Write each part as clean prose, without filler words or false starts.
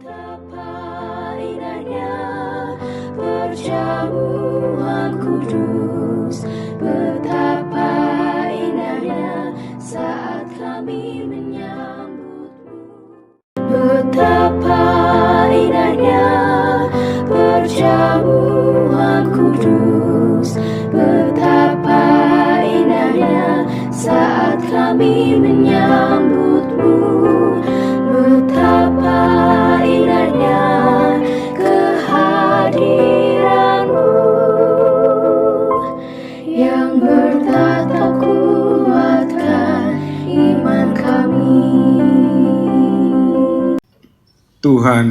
Betapa indahnya perjamuan kudus, betapa indahnya saat kami menyambutmu. Betapa indahnya perjamuan kudus, betapa indahnya saat kami menyambutmu. Betapa indahnya kehadiranmu yang bertatap kuatkan iman kami. Tuhan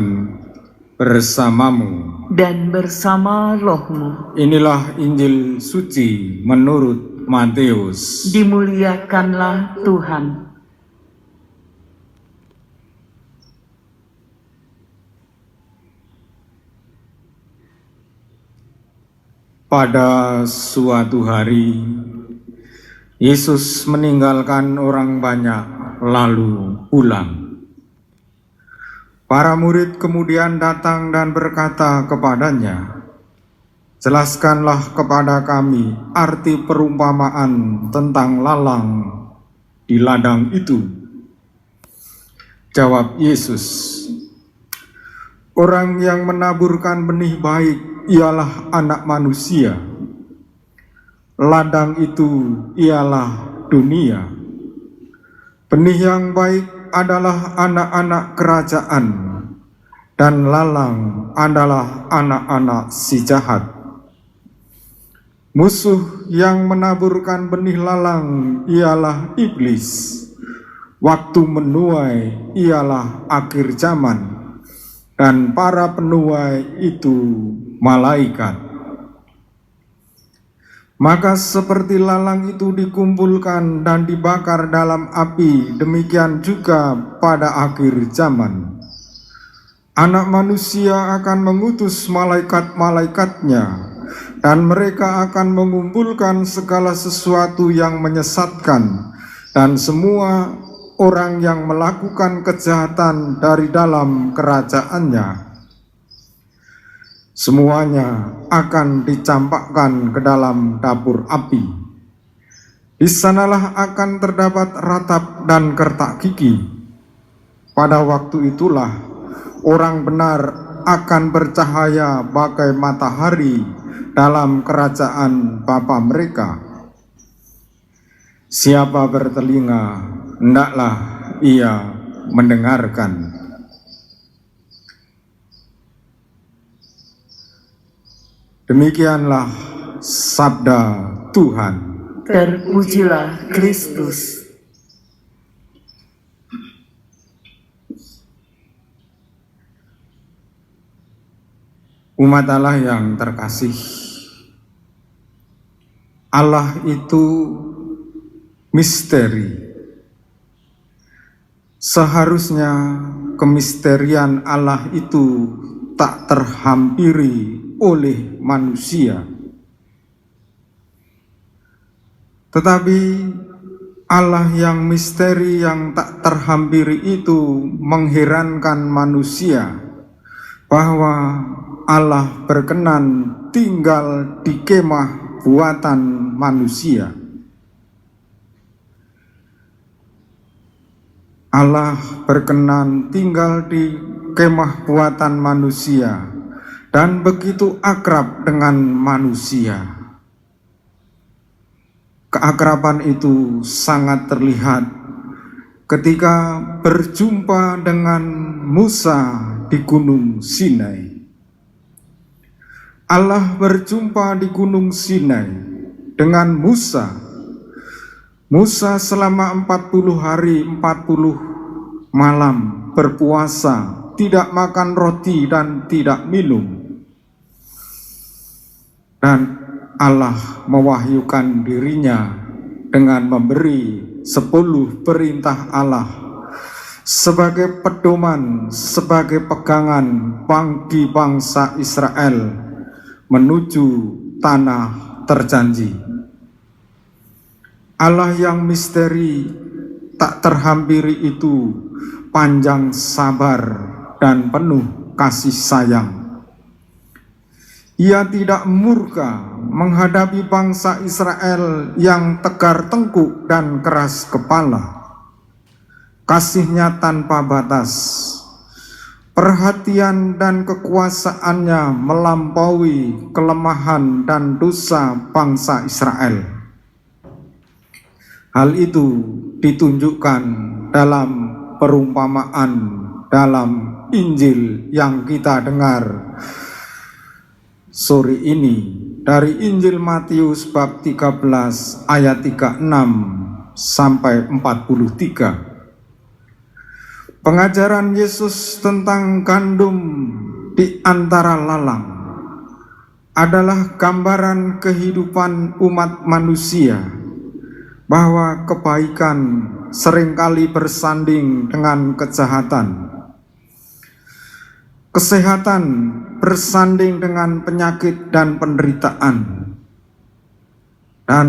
bersamamu dan bersama rohmu. Inilah Injil suci menurut Matius. Dimuliakanlah Tuhan. Pada suatu hari, Yesus meninggalkan orang banyak lalu pulang. Para murid kemudian datang dan berkata kepadanya, "Jelaskanlah kepada kami arti perumpamaan tentang lalang di ladang itu." Jawab Yesus, "Orang yang menaburkan benih baik ialah Anak Manusia. Ladang itu ialah dunia. Benih yang baik adalah anak-anak kerajaan, dan lalang adalah anak-anak si jahat. Musuh yang menaburkan benih lalang ialah iblis. Waktu menuai ialah akhir zaman, dan para penuai itu malaikat. Maka seperti lalang itu dikumpulkan dan dibakar dalam api, demikian juga pada akhir zaman. Anak Manusia akan mengutus malaikat-malaikatnya, dan mereka akan mengumpulkan segala sesuatu yang menyesatkan dan semua orang yang melakukan kejahatan dari dalam kerajaannya. Semuanya akan dicampakkan ke dalam dapur api. Di sanalah akan terdapat ratap dan kertak gigi. Pada waktu itulah orang benar akan bercahaya bagai matahari dalam kerajaan Bapa mereka. Siapa bertelinga, hendaklah ia mendengarkan." Demikianlah sabda Tuhan. Terpujilah Kristus. Umat Allah yang terkasih, Allah itu misteri. Seharusnya kemisterian Allah itu tak terhampiri oleh manusia. Tetapi Allah yang misteri yang tak terhampiri itu mengherankan manusia, bahwa Allah berkenan tinggal di kemah buatan manusia. Allah berkenan tinggal di kemah buatan manusia dan begitu akrab dengan manusia. Keakraban itu sangat terlihat ketika berjumpa dengan Musa di Gunung Sinai. Allah berjumpa di Gunung Sinai dengan Musa. Musa selama 40 hari 40 malam berpuasa, tidak makan roti dan tidak minum. Dan Allah mewahyukan dirinya dengan memberi 10 perintah Allah sebagai pedoman, sebagai pegangan bagi bangsa Israel menuju tanah terjanji. Allah yang misteri tak terhampiri itu panjang sabar dan penuh kasih sayang. Ia tidak murka menghadapi bangsa Israel yang tegar tengkuk dan keras kepala. Kasih-Nya tanpa batas, perhatian dan kekuasaannya melampaui kelemahan dan dosa bangsa Israel. Hal itu ditunjukkan dalam perumpamaan dalam Injil yang kita dengar sore ini dari Injil Matius bab 13 ayat 36 sampai 43. Pengajaran Yesus tentang gandum di antara lalang adalah gambaran kehidupan umat manusia, bahwa kebaikan seringkali bersanding dengan kejahatan, kesehatan bersanding dengan penyakit dan penderitaan, dan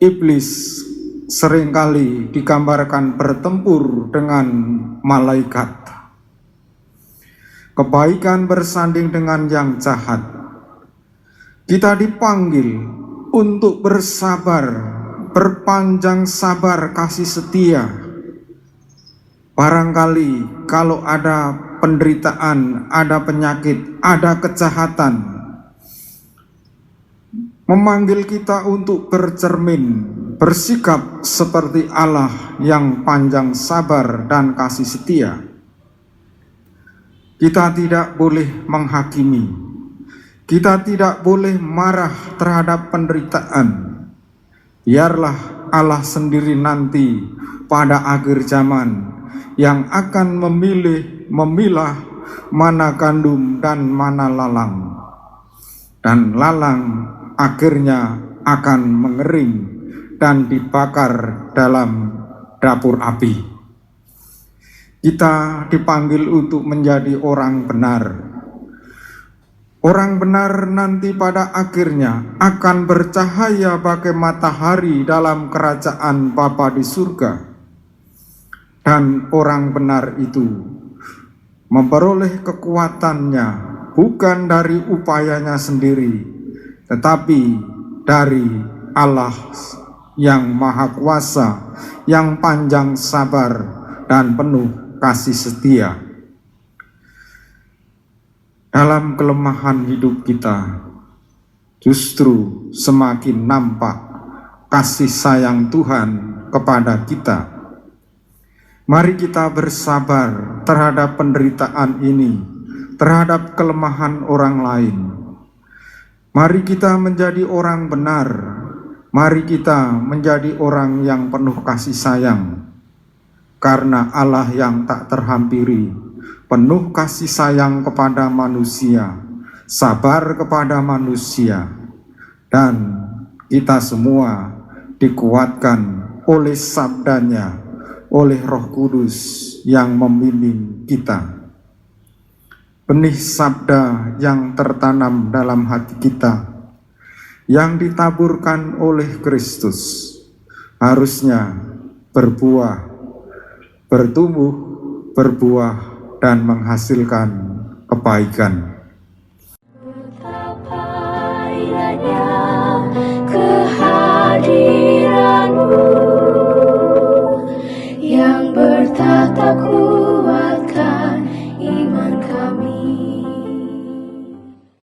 iblis seringkali digambarkan bertempur dengan malaikat. Kebaikan bersanding dengan yang jahat. Kita dipanggil untuk bersabar, berpanjang sabar kasih setia. Barangkali kalau ada penderitaan, ada penyakit, ada kejahatan, memanggil kita untuk bercermin, bersikap seperti Allah yang panjang sabar dan kasih setia. Kita tidak boleh menghakimi, kita tidak boleh marah terhadap penderitaan. Biarlah Allah sendiri nanti pada akhir zaman yang akan memilah mana gandum dan mana lalang. Dan lalang akhirnya akan mengering dan dibakar dalam dapur api. Kita dipanggil untuk menjadi orang benar. Orang benar nanti pada akhirnya akan bercahaya bagai matahari dalam kerajaan Bapa di surga. Dan orang benar itu memperoleh kekuatannya bukan dari upayanya sendiri, tetapi dari Allah yang maha kuasa, yang panjang sabar dan penuh kasih setia. Dalam kelemahan hidup kita, justru semakin nampak kasih sayang Tuhan kepada kita. Mari kita bersabar terhadap penderitaan ini, terhadap kelemahan orang lain. Mari kita menjadi orang benar. Mari kita menjadi orang yang penuh kasih sayang. Karena Allah yang tak terhampiri, penuh kasih sayang kepada manusia, sabar kepada manusia, dan kita semua dikuatkan oleh sabdanya, oleh Roh Kudus yang membimbing kita. Benih sabda yang tertanam dalam hati kita, yang ditaburkan oleh Kristus, harusnya berbuah, bertumbuh, berbuah, dan menghasilkan kebaikan. Betapa indahnya kehadiran-Mu.